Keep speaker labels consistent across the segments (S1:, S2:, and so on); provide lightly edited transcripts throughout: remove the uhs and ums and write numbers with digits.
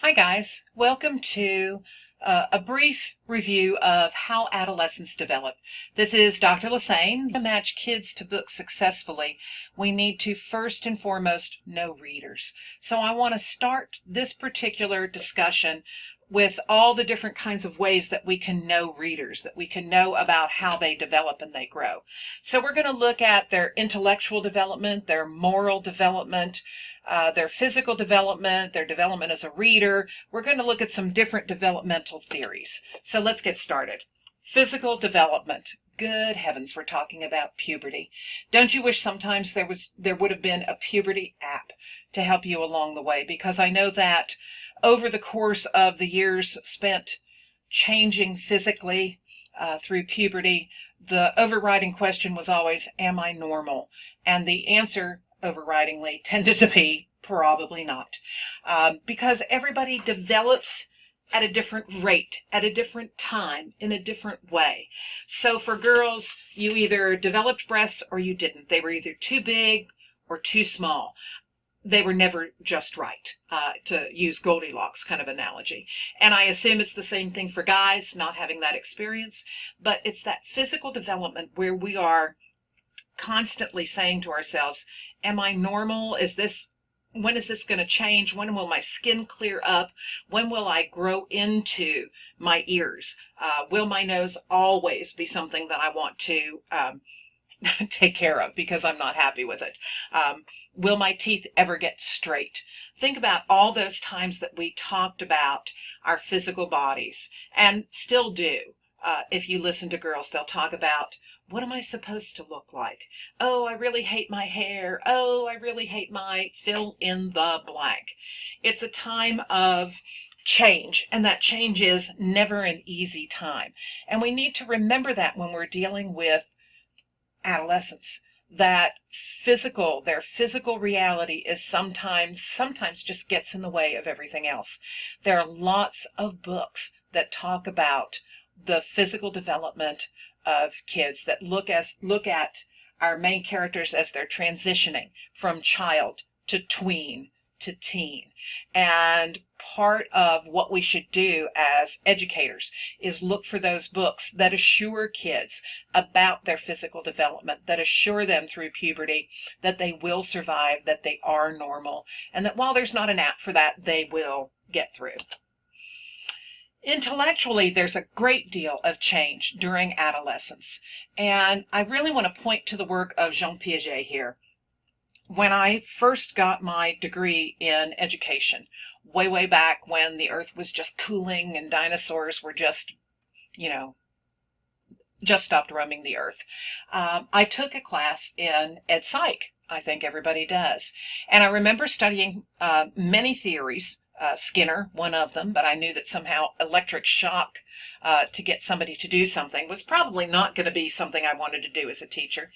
S1: Hi guys, welcome to a brief review of how adolescents develop. This is Dr. Lassane. To match kids to books successfully, we need to first and foremost know readers. So I want to start this particular discussion with all the different kinds of ways that we can know readers, that we can know about how they develop and they grow. So we're going to look at their intellectual development, their moral development, their physical development, their development as a reader. We're going to look at some different developmental theories. So let's get started. Physical development. Good heavens, we're talking about puberty. Don't you wish sometimes there would have been a puberty app to help you along the way? Because I know that over the course of the years spent changing physically through puberty, the overriding question was always, am I normal? And the answer overridingly tended to be probably not, because everybody develops at a different rate, at a different time, in a different way. So for girls, you either developed breasts or you didn't. They were either too big or too small. They were never just right, to use Goldilocks kind of analogy. And I assume it's the same thing for guys, not having that experience, but it's that physical development where we are constantly saying to ourselves, am I normal? When is this going to change? When will my skin clear up? When will I grow into my ears? Will my nose always be something that I want to take care of because I'm not happy with it? Will my teeth ever get straight? Think about all those times that we talked about our physical bodies, and still do. If you listen to girls, they'll talk about, what am I supposed to look like? Oh, I really hate my hair. Oh, I really hate my fill in the blank. It's a time of change, and that change is never an easy time. And we need to remember that when we're dealing with adolescents, that their physical reality is sometimes just gets in the way of everything else. There are lots of books that talk about the physical development of kids, that look at our main characters as they're transitioning from child to tween to teen. And part of what we should do as educators is look for those books that assure kids about their physical development, that assure them through puberty that they will survive, that they are normal, and that while there's not an app for that, they will get through. Intellectually, there's a great deal of change during adolescence, and I really want to point to the work of Jean Piaget here. When I first got my degree in education, way back when the earth was just cooling and dinosaurs were just stopped roaming the earth, I took a class in Ed Psych. I think everybody does. And I remember studying many theories, Skinner, one of them, but I knew that somehow electric shock to get somebody to do something was probably not going to be something I wanted to do as a teacher.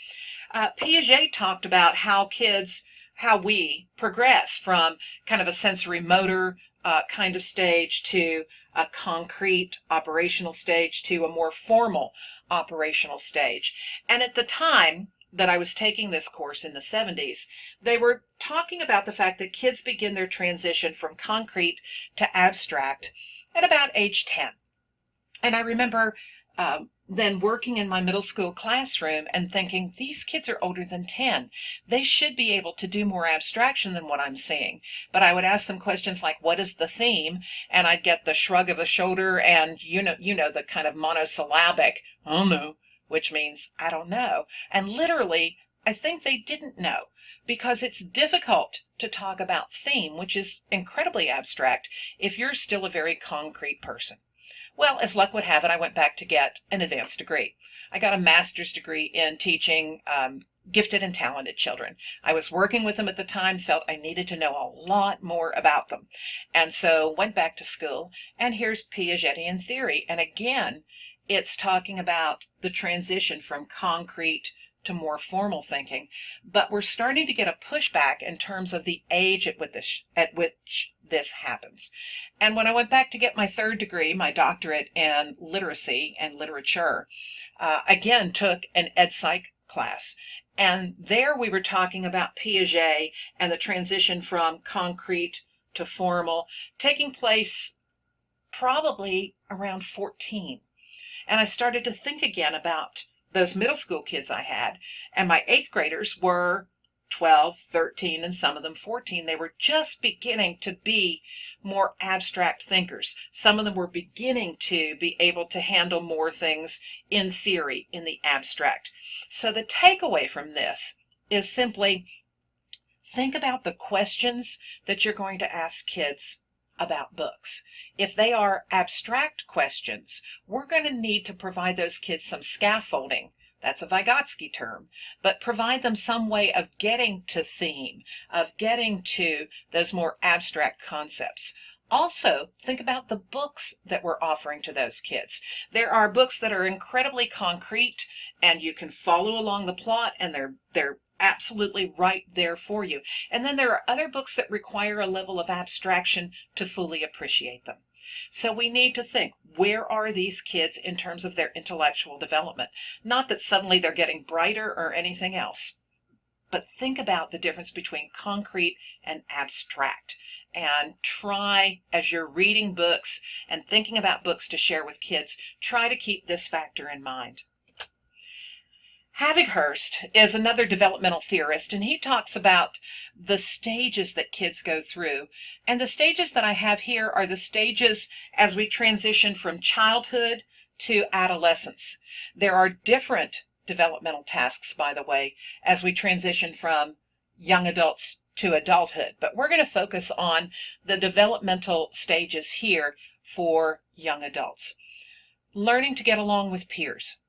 S1: Piaget talked about how we progress from kind of a sensory motor kind of stage to a concrete operational stage to a more formal operational stage. And at the time that I was taking this course in the 70s, they were talking about the fact that kids begin their transition from concrete to abstract at about age 10. And I remember then working in my middle school classroom and thinking, these kids are older than 10. They should be able to do more abstraction than what I'm seeing. But I would ask them questions like, what is the theme? And I'd get the shrug of a shoulder and, the kind of monosyllabic, I don't know, which means I don't know. And literally, I think they didn't know, because it's difficult to talk about theme, which is incredibly abstract, if you're still a very concrete person. Well, as luck would have it, I went back to get an advanced degree. I got a master's degree in teaching gifted and talented children. I was working with them at the time, felt I needed to know a lot more about them. And so went back to school, and here's Piagetian theory. And again, it's talking about the transition from concrete to more formal thinking. But we're starting to get a pushback in terms of the age at which this happens. And when I went back to get my third degree, my doctorate in literacy and literature, again took an Ed Psych class. And there we were talking about Piaget and the transition from concrete to formal, taking place probably around 14. And I started to think again about those middle school kids I had, and my 8th graders were 12, 13, and some of them 14. They were just beginning to be more abstract thinkers. Some of them were beginning to be able to handle more things in theory, in the abstract. So the takeaway from this is simply think about the questions that you're going to ask kids about books. If they are abstract questions, we're going to need to provide those kids some scaffolding. That's a Vygotsky term, but provide them some way of getting to theme, of getting to those more abstract concepts. Also, think about the books that we're offering to those kids. There are books that are incredibly concrete and you can follow along the plot, and they're absolutely right there for you. And then there are other books that require a level of abstraction to fully appreciate them. So we need to think, where are these kids in terms of their intellectual development? Not that suddenly they're getting brighter or anything else, but think about the difference between concrete and abstract. And try, as you're reading books and thinking about books to share with kids, try to keep this factor in mind. Havighurst is another developmental theorist, and he talks about the stages that kids go through. And the stages that I have here are the stages as we transition from childhood to adolescence. There are different developmental tasks, by the way, as we transition from young adults to adulthood. But we're going to focus on the developmental stages here for young adults. Learning to get along with peers.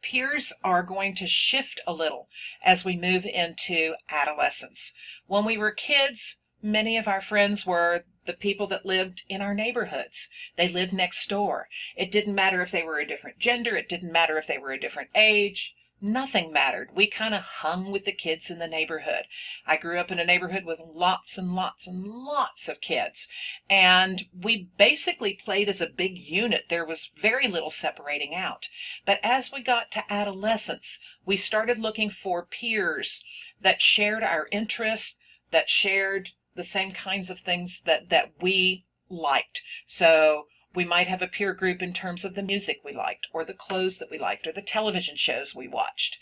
S1: Peers are going to shift a little as we move into adolescence. When we were kids, many of our friends were the people that lived in our neighborhoods. They lived next door. It didn't matter if they were a different gender. It didn't matter if they were a different age. Nothing mattered. We kind of hung with the kids in the neighborhood. I grew up in a neighborhood with lots and lots and lots of kids, and we basically played as a big unit. There was very little separating out. But as we got to adolescence, we started looking for peers that shared our interests, that shared the same kinds of things that we liked. So we might have a peer group in terms of the music we liked, or the clothes that we liked, or the television shows we watched.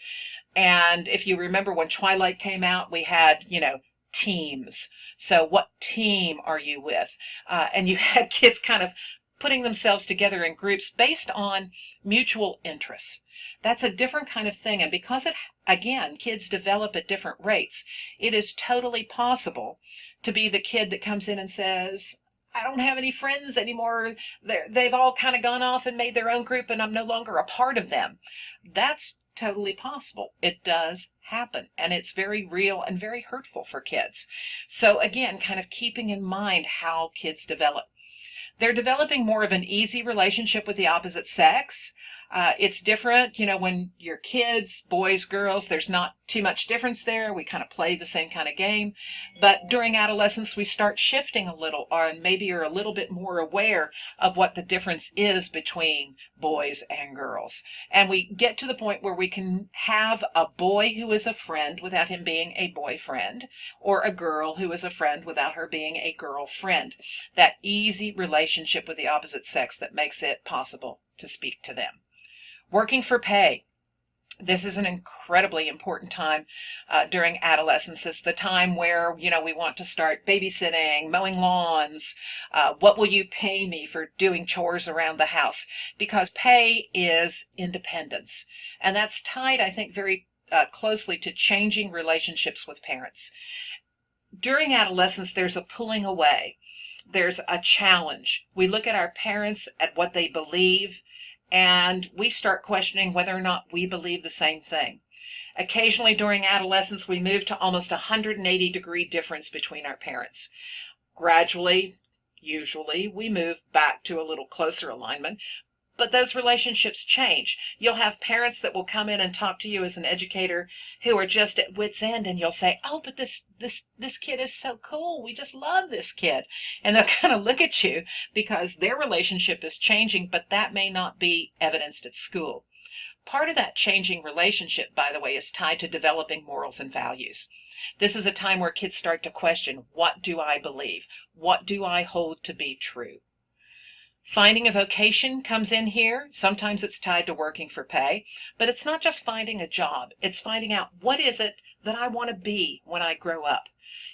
S1: And if you remember when Twilight came out, we had, teams. So what team are you with? And you had kids kind of putting themselves together in groups based on mutual interests. That's a different kind of thing. And because kids develop at different rates, it is totally possible to be the kid that comes in and says, I don't have any friends anymore. They've all kind of gone off and made their own group and I'm no longer a part of them. That's totally possible. It does happen, and it's very real and very hurtful for kids. So again, kind of keeping in mind how kids develop. They're developing more of an easy relationship with the opposite sex. It's different, when you're kids, boys, girls, there's not too much difference there. We kind of play the same kind of game. But during adolescence, we start shifting a little, and maybe are a little bit more aware of what the difference is between boys and girls. And we get to the point where we can have a boy who is a friend without him being a boyfriend, or a girl who is a friend without her being a girlfriend. That easy relationship with the opposite sex that makes it possible to speak to them. Working for pay. This is an incredibly important time during adolescence. It's the time where, we want to start babysitting, mowing lawns. What will you pay me for doing chores around the house? Because pay is independence. And that's tied, I think, very closely to changing relationships with parents. During adolescence, there's a pulling away. There's a challenge. We look at our parents, at what they believe, and we start questioning whether or not we believe the same thing. Occasionally during adolescence, we move to almost 180-degree difference between our parents. Gradually, usually, we move back to a little closer alignment, but those relationships change. You'll have parents that will come in and talk to you as an educator who are just at wit's end, and you'll say, oh, but this kid is so cool. We just love this kid. And they'll kind of look at you because their relationship is changing, but that may not be evidenced at school. Part of that changing relationship, by the way, is tied to developing morals and values. This is a time where kids start to question, what do I believe? What do I hold to be true? Finding a vocation comes in here. Sometimes it's tied to working for pay, but it's not just finding a job. It's finding out, what is it that I want to be when I grow up?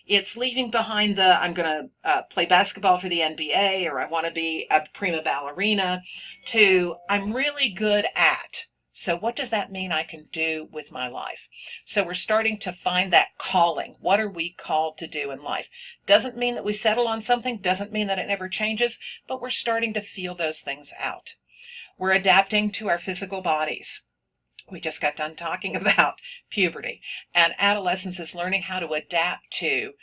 S1: It's leaving behind the, I'm going to play basketball for the NBA, or I want to be a prima ballerina, to I'm really good at. So what does that mean I can do with my life? So we're starting to find that calling. What are we called to do in life? Doesn't mean that we settle on something, doesn't mean that it never changes, but we're starting to feel those things out. We're adapting to our physical bodies. We just got done talking about puberty, and adolescence is learning how to adapt to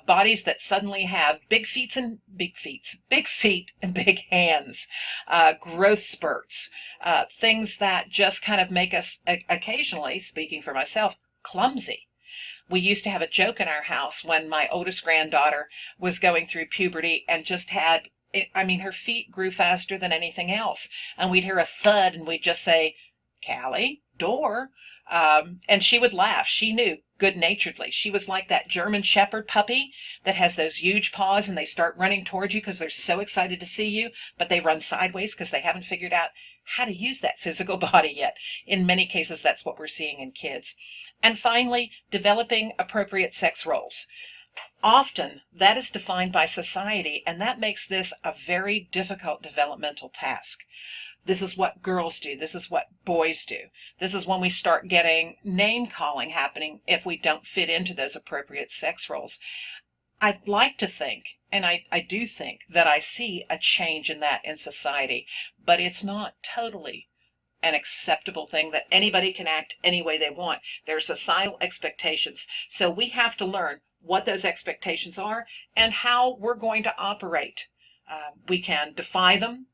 S1: bodies that suddenly have big feet and big hands, growth spurts, things that just kind of make us occasionally, speaking for myself, clumsy. We used to have a joke in our house when my oldest granddaughter was going through puberty and just had, I mean, her feet grew faster than anything else. And we'd hear a thud and we'd just say, "Callie, door." And she would laugh. She knew good-naturedly. She was like that German Shepherd puppy that has those huge paws and they start running towards you because they're so excited to see you, but they run sideways because they haven't figured out how to use that physical body yet. In many cases, that's what we're seeing in kids. And finally, developing appropriate sex roles. Often that is defined by society, and that makes this a very difficult developmental task. This is what girls do. This is what boys do. This is when we start getting name calling happening if we don't fit into those appropriate sex roles. I'd like to think, and I do think, that I see a change in that in society, but it's not totally an acceptable thing that anybody can act any way they want. There are societal expectations. So we have to learn what those expectations are and how we're going to operate. We can defy them,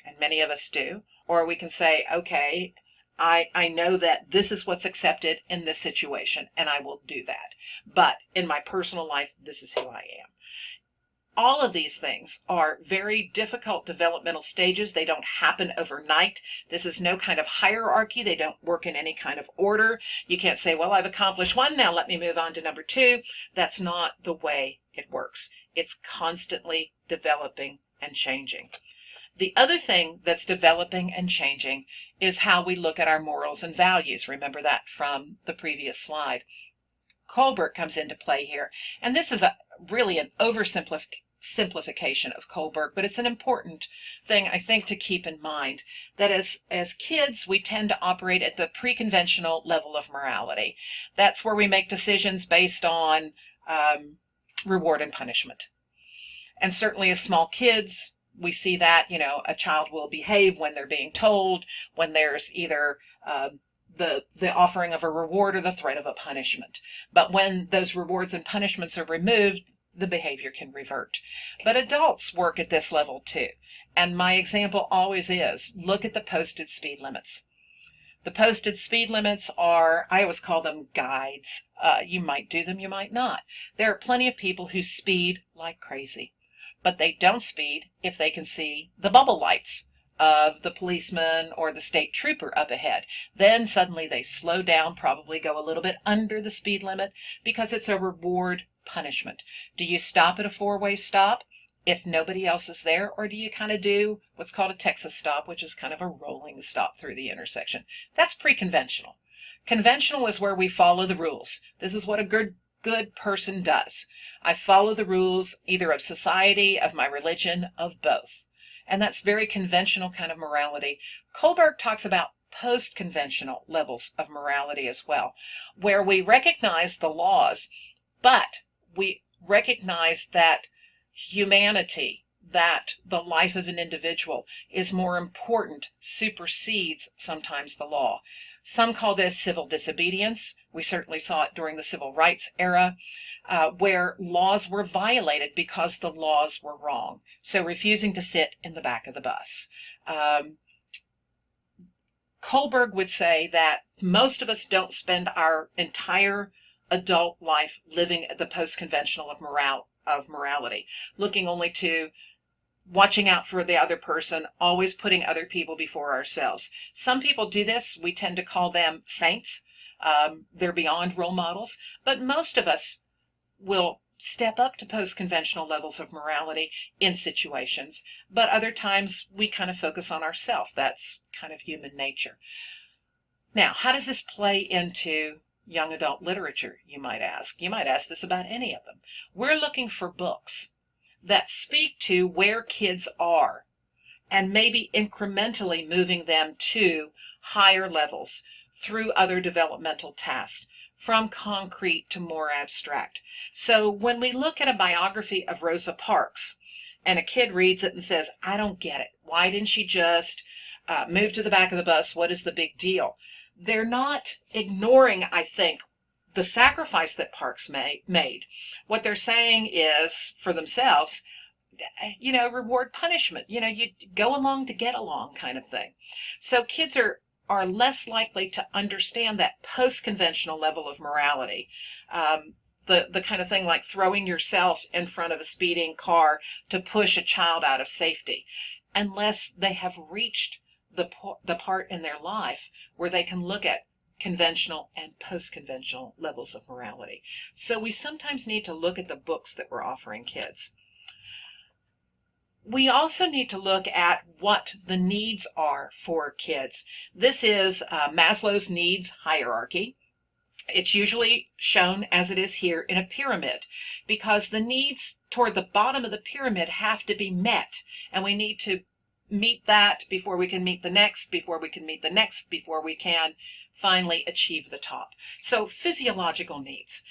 S1: and many of us do, or we can say, okay, I know that this is what's accepted in this situation, and I will do that. But in my personal life, this is who I am. All of these things are very difficult developmental stages. They don't happen overnight. This is no kind of hierarchy. They don't work in any kind of order. You can't say, well, I've accomplished one, now let me move on to number two. That's not the way it works. It's constantly developing and changing. The other thing that's developing and changing is how we look at our morals and values. Remember that from the previous slide. Kohlberg comes into play here, and this is really an oversimplification of Kohlberg, but it's an important thing, I think, to keep in mind, that as kids, we tend to operate at the pre-conventional level of morality. That's where we make decisions based on reward and punishment. And certainly as small kids, we see that, a child will behave when they're being told, when there's either the offering of a reward or the threat of a punishment. But when those rewards and punishments are removed, the behavior can revert. But adults work at this level too. And my example always is, look at the posted speed limits. The posted speed limits are, I always call them guides. You might do them, you might not. There are plenty of people who speed like crazy, but they don't speed if they can see the bubble lights of the policeman or the state trooper up ahead. Then suddenly they slow down, probably go a little bit under the speed limit because it's a reward punishment. Do you stop at a four-way stop if nobody else is there, or do you kind of do what's called a Texas stop, which is kind of a rolling stop through the intersection? That's pre-conventional. Conventional is where we follow the rules. This is what a good person does. I follow the rules either of society, of my religion, of both. And that's very conventional kind of morality. Kohlberg talks about post-conventional levels of morality as well, where we recognize the laws, but we recognize that humanity, that the life of an individual is more important, supersedes sometimes the law. Some call this civil disobedience. We certainly saw it during the civil rights era, where laws were violated because the laws were wrong. So refusing to sit in the back of the bus. Kohlberg would say that most of us don't spend our entire adult life living at the post-conventional of morality, looking only to watching out for the other person, always putting other people before ourselves. Some people do this. We tend to call them saints. They're beyond role models, but most of us will step up to post-conventional levels of morality in situations, but other times we kind of focus on ourselves. That's kind of human nature. Now, how does this play into young adult literature, you might ask? You might ask this about any of them. We're looking for books that speak to where kids are and maybe incrementally moving them to higher levels through other developmental tasks, from concrete to more abstract. So when we look at a biography of Rosa Parks and a kid reads it and says, I don't get it. Why didn't she just move to the back of the bus? What is the big deal? They're not ignoring, I think, the sacrifice that Parks made. What they're saying is, for themselves, reward punishment. You go along to get along kind of thing. So kids are less likely to understand that post-conventional level of morality. The kind of thing like throwing yourself in front of a speeding car to push a child out of safety, unless they have reached the part in their life where they can look at conventional and post-conventional levels of morality. So we sometimes need to look at the books that we're offering kids. We also need to look at what the needs are for kids. This is Maslow's needs hierarchy. It's usually shown as it is here in a pyramid because the needs toward the bottom of the pyramid have to be met, and we need to meet that before we can meet the next, before we can meet the next, before we can finally achieve the top. So physiological needs.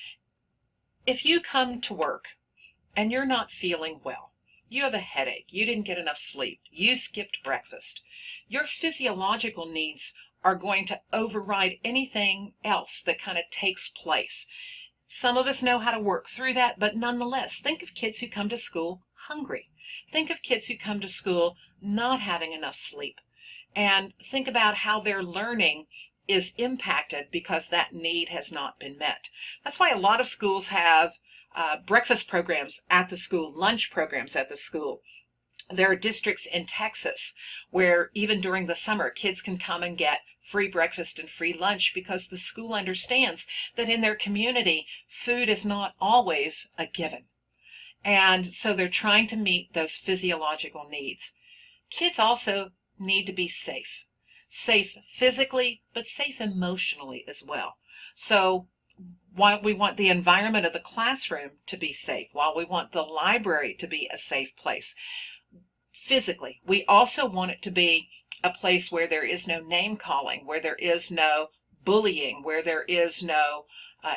S1: If you come to work and you're not feeling well, you have a headache, you didn't get enough sleep, you skipped breakfast, your physiological needs are going to override anything else that kind of takes place. Some of us know how to work through that, but nonetheless, think of kids who come to school hungry. Think of kids who come to school not having enough sleep. And think about how their learning is impacted because that need has not been met. That's why a lot of schools have breakfast programs at the school, lunch programs at the school. There are districts in Texas where even during the summer, kids can come and get free breakfast and free lunch because the school understands that in their community, food is not always a given. And so they're trying to meet those physiological needs. Kids also need to be safe. Safe physically, but safe emotionally as well. So while we want the environment of the classroom to be safe, while we want the library to be a safe place, physically, we also want it to be a place where there is no name calling, where there is no bullying, where there is no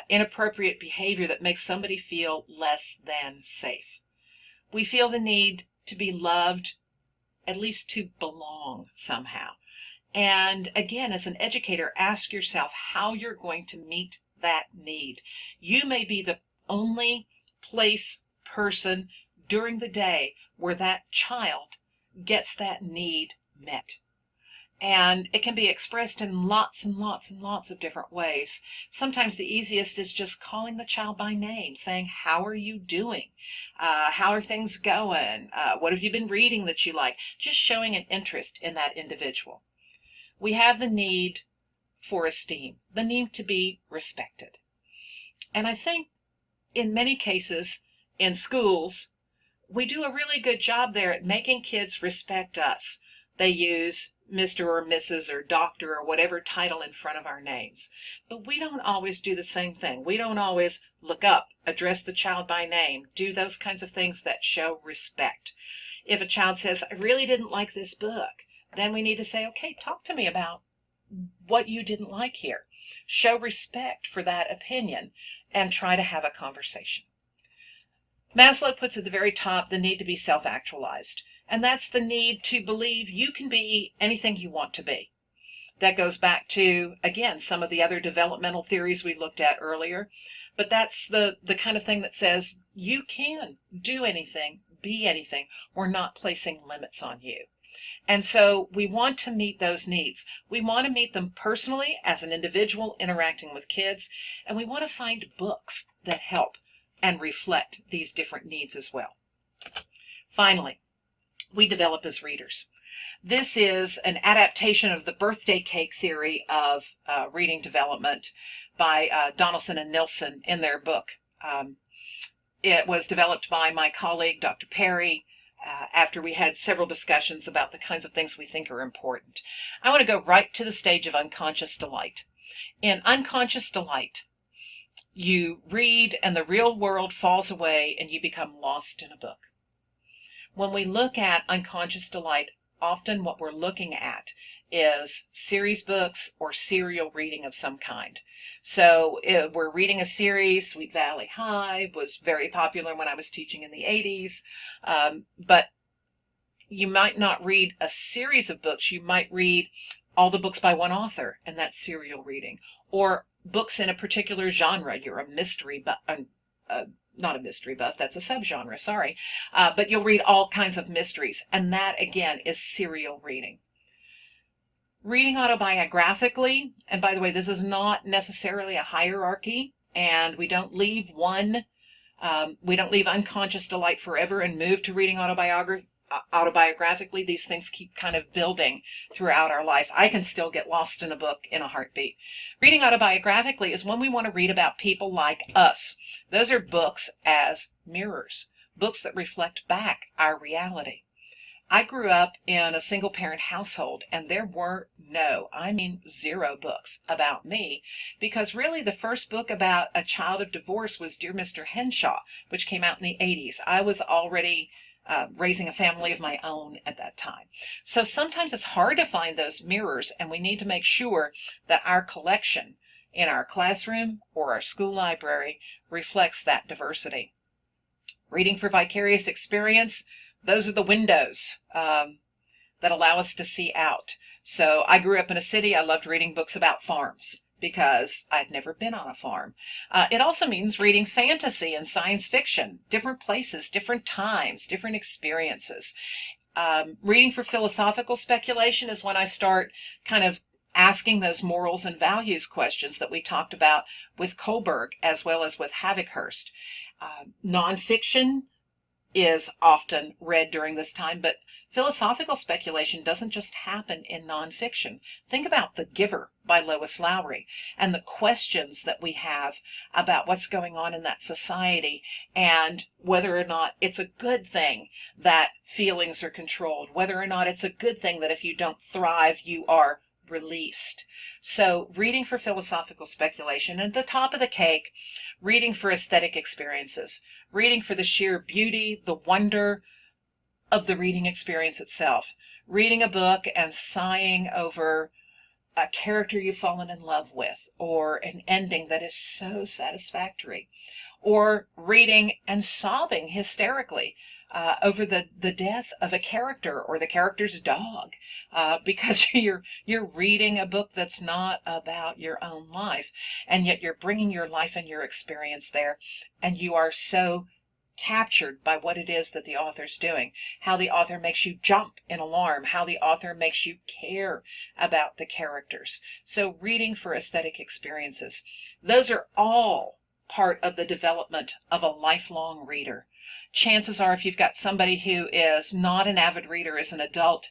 S1: inappropriate behavior that makes somebody feel less than safe. We feel the need to be loved, at least to belong somehow. And again, as an educator, ask yourself how you're going to meet that need. You may be the only place, person during the day where that child gets that need met. And it can be expressed in lots and lots and lots of different ways. Sometimes the easiest is just calling the child by name, saying, how are you doing? How are things going? What have you been reading that you like? Just showing an interest in that individual. We have the need for esteem, the need to be respected. And I think in many cases in schools, we do a really good job there at making kids respect us. They use Mr. or Mrs. or Doctor or whatever title in front of our names. But we don't always do the same thing. We don't always look up, address the child by name, do those kinds of things that show respect. If a child says, I really didn't like this book, then we need to say, okay, talk to me about what you didn't like here. Show respect for that opinion and try to have a conversation. Maslow puts at the very top the need to be self-actualized. And that's the need to believe you can be anything you want to be. That goes back to, again, some of the other developmental theories we looked at earlier. But that's the kind of thing that says you can do anything, be anything. We're not placing limits on you. And so we want to meet those needs. We want to meet them personally as an individual interacting with kids. And we want to find books that help and reflect these different needs as well. Finally, we develop as readers. This is an adaptation of the birthday cake theory of reading development by Donaldson and Nilsson in their book. It was developed by my colleague, Dr. Perry, after we had several discussions about the kinds of things we think are important. I want to go right to the stage of unconscious delight. In unconscious delight, you read and the real world falls away and you become lost in a book. When we look at unconscious delight, often what we're looking at is series books or serial reading of some kind. So if we're reading a series. Sweet Valley High was very popular when I was teaching in the 80s, but you might not read a series of books. You might read all the books by one author, and that's serial reading, or books in a particular genre. You're a mystery, but not a mystery buff, that's a subgenre, sorry. But you'll read all kinds of mysteries, and that again is serial reading. Reading autobiographically, and by the way, this is not necessarily a hierarchy, and we don't leave unconscious delight forever and move to reading autobiographically. These things keep kind of building throughout our life. I can still get lost in a book in a heartbeat. Reading autobiographically is when we want to read about people like us. Those are books as mirrors, books that reflect back our reality. I grew up in a single parent household, and there were zero books about me, because really the first book about a child of divorce was Dear Mr. Henshaw, which came out in the 80s. I was already raising a family of my own at that time. So sometimes it's hard to find those mirrors, and we need to make sure that our collection in our classroom or our school library reflects that diversity. Reading for vicarious experience, those are the windows that allow us to see out. So I grew up in a city. I loved reading books about farms because I'd never been on a farm. It also means reading fantasy and science fiction, different places, different times, different experiences. Reading for philosophical speculation is when I start kind of asking those morals and values questions that we talked about with Kohlberg as well as with Havighurst. Nonfiction is often read during this time, but philosophical speculation doesn't just happen in nonfiction. Think about The Giver by Lois Lowry and the questions that we have about what's going on in that society and whether or not it's a good thing that feelings are controlled, whether or not it's a good thing that if you don't thrive, you are released. So reading for philosophical speculation. And at the top of the cake, reading for aesthetic experiences. Reading for the sheer beauty, the wonder of the reading experience itself. Reading a book and sighing over a character you've fallen in love with, or an ending that is so satisfactory. Or reading and sobbing hysterically over the death of a character or the character's dog, because you're reading a book that's not about your own life, and yet you're bringing your life and your experience there, and you are so captured by what it is that the author's doing, how the author makes you jump in alarm, how the author makes you care about the characters. So reading for aesthetic experiences, those are all part of the development of a lifelong reader. Chances are, if you've got somebody who is not an avid reader as an adult,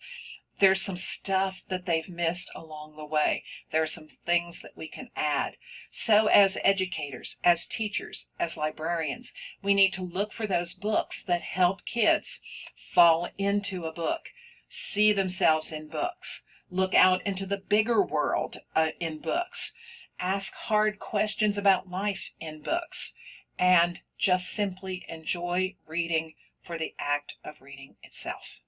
S1: there's some stuff that they've missed along the way. There are some things that we can add. So as educators, as teachers, as librarians, we need to look for those books that help kids fall into a book, see themselves in books, look out into the bigger world in books, ask hard questions about life in books, and just simply enjoy reading for the act of reading itself.